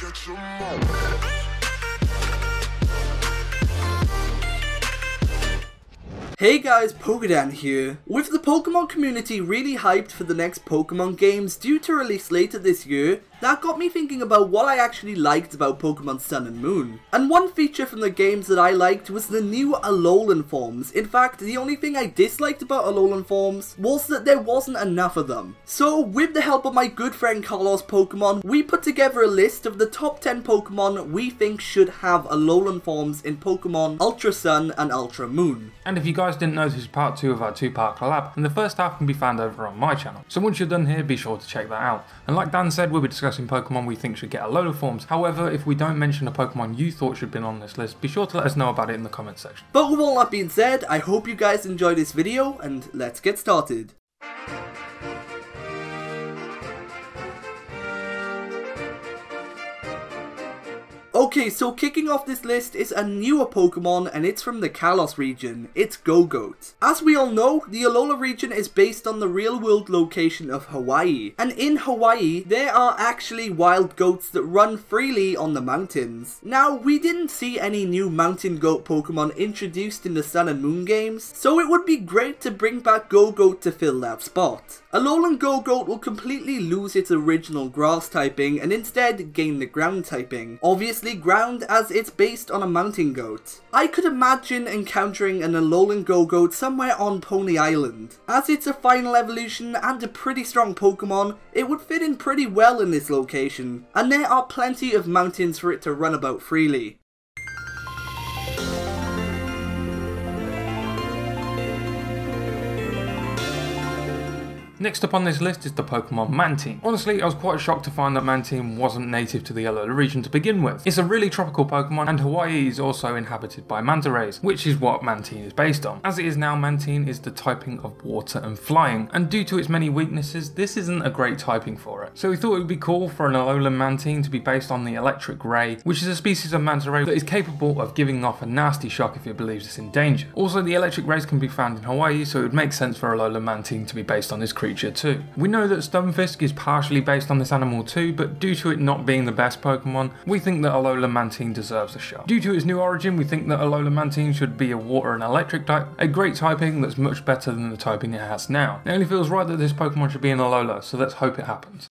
catch 'em all. Hey guys, PokéDan here. With the Pokemon community really hyped for the next Pokemon games due to release later this year, that got me thinking about what I actually liked about Pokemon Sun and Moon. And one feature from the games that I liked was the new Alolan forms. In fact, the only thing I disliked about Alolan forms was that there wasn't enough of them. So with the help of my good friend KarlosPokemon, we put together a list of the top 10 Pokemon we think should have Alolan forms in Pokemon Ultra Sun and Ultra Moon. And if you guys didn't know, this is part 2 of our 2-part collab, and the first half can be found over on my channel. So once you're done here, be sure to check that out. And like Dan said, we'll be discussing Pokemon we think should get Alolan forms. However, if we don't mention a Pokemon you thought should be on this list, be sure to let us know about it in the comments section. But with all that being said, I hope you guys enjoyed this video, and let's get started. Okay, so kicking off this list is a newer Pokemon, and it's from the Kalos region. It's Gogoat. As we all know, the Alola region is based on the real-world location of Hawaii. And in Hawaii, there are actually wild goats that run freely on the mountains. Now, we didn't see any new mountain goat Pokemon introduced in the Sun and Moon games, so it would be great to bring back Gogoat to fill that spot. Alolan Gogoat will completely lose its original grass typing and instead gain the ground typing. Obviously ground, as it's based on a mountain goat. I could imagine encountering an Alolan Gogoat somewhere on Pony Island. As it's a final evolution and a pretty strong Pokemon, it would fit in pretty well in this location, and there are plenty of mountains for it to run about freely. Next up on this list is the Pokemon Mantine. Honestly, I was quite shocked to find that Mantine wasn't native to the Alola region to begin with. It's a really tropical Pokemon, and Hawaii is also inhabited by Manta Rays, which is what Mantine is based on. As it is now, Mantine is the typing of water and flying, and due to its many weaknesses, this isn't a great typing for it. So we thought it would be cool for an Alolan Mantine to be based on the Electric Ray, which is a species of Manta Ray that is capable of giving off a nasty shock if it believes it's in danger. Also, the Electric Rays can be found in Hawaii, so it would make sense for Alolan Mantine to be based on this creature too. We know that Stunfisk is partially based on this animal too, but due to it not being the best Pokemon, we think that Alolan Mantine deserves a shot. Due to its new origin, we think that Alolan Mantine should be a water and electric type, a great typing that's much better than the typing it has now. It only feels right that this Pokemon should be an Alola, so let's hope it happens.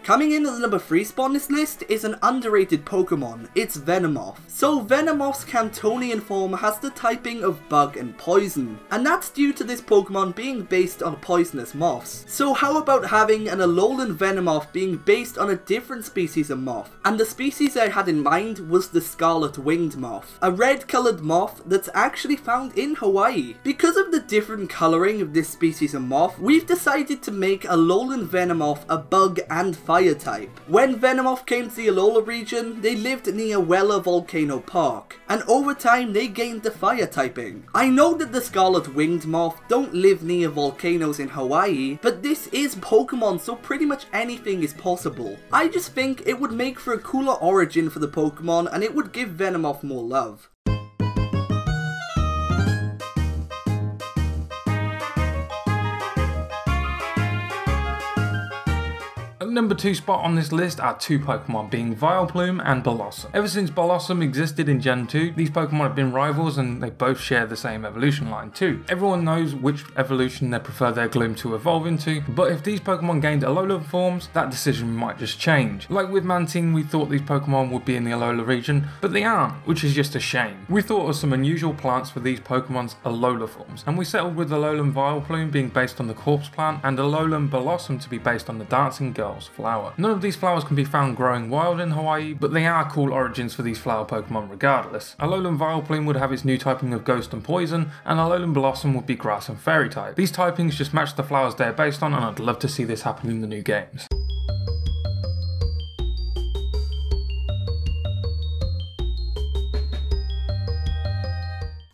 Coming in at the number 3 spot on this list is an underrated Pokemon. It's Venomoth. So Venomoth's Cantonian form has the typing of bug and poison, and that's due to this Pokemon being based on poisonous moths. So how about having an Alolan Venomoth being based on a different species of moth? And the species I had in mind was the Scarlet Winged Moth, a red coloured moth that's actually found in Hawaii. Because of the different colouring of this species of moth, we've decided to make Alolan Venomoth a bug and fire type. When Venomoth came to the Alola region, they lived near Wella Volcano Park, and over time they gained the fire typing. I know that the Scarlet Winged Moth don't live near volcanoes in Hawaii, but this is Pokemon, so pretty much anything is possible. I just think it would make for a cooler origin for the Pokemon, and it would give Venomoth more love. Number 2 spot on this list are 2 Pokemon, being Vileplume and Blossom. Ever since Blossom existed in Gen 2, these Pokemon have been rivals and they both share the same evolution line too. Everyone knows which evolution they prefer their Gloom to evolve into, but if these Pokemon gained Alolan forms, that decision might just change. Like with Mantine, we thought these Pokemon would be in the Alola region, but they aren't, which is just a shame. We thought of some unusual plants for these Pokemon's Alola forms, and we settled with Alolan Vileplume being based on the Corpse Plant and Alolan Blossom to be based on the Dancing Girl's flower. None of these flowers can be found growing wild in Hawaii, but they are cool origins for these flower Pokemon regardless. Alolan Vileplume would have its new typing of Ghost and Poison, and Alolan Blossom would be Grass and Fairy type. These typings just match the flowers they're based on, and I'd love to see this happen in the new games.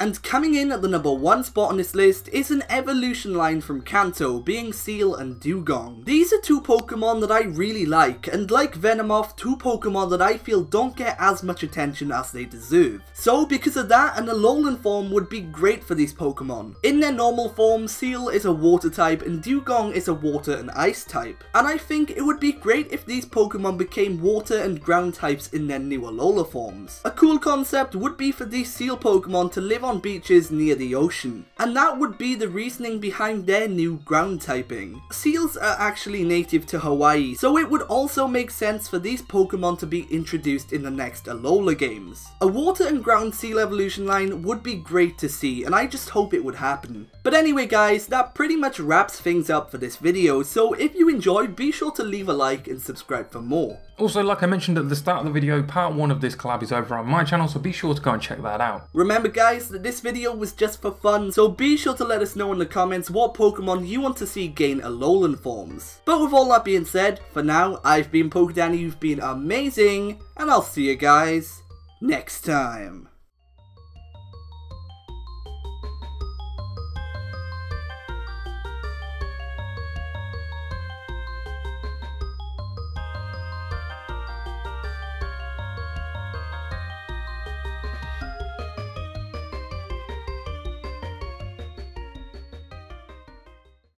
And coming in at the number 1 spot on this list is an evolution line from Kanto, being Seel and Dewgong. These are 2 Pokemon that I really like, and like Venomoth, 2 Pokemon that I feel don't get as much attention as they deserve. So because of that, an Alolan form would be great for these Pokemon. In their normal form, Seel is a water type and Dewgong is a water and ice type. And I think it would be great if these Pokemon became water and ground types in their new Alola forms. A cool concept would be for these Seel Pokemon to live on beaches near the ocean. And that would be the reasoning behind their new ground typing. Seals are actually native to Hawaii, so it would also make sense for these Pokemon to be introduced in the next Alola games. A water and ground Seel evolution line would be great to see, and I just hope it would happen. But anyway guys, that pretty much wraps things up for this video, so if you enjoyed, be sure to leave a like and subscribe for more. Also, like I mentioned at the start of the video, part 1 of this collab is over on my channel, so be sure to go and check that out. Remember guys, that this video was just for fun, so be sure to let us know in the comments what Pokemon you want to see gain Alolan forms. But with all that being said, for now, I've been PokéDan, you've been amazing, and I'll see you guys next time.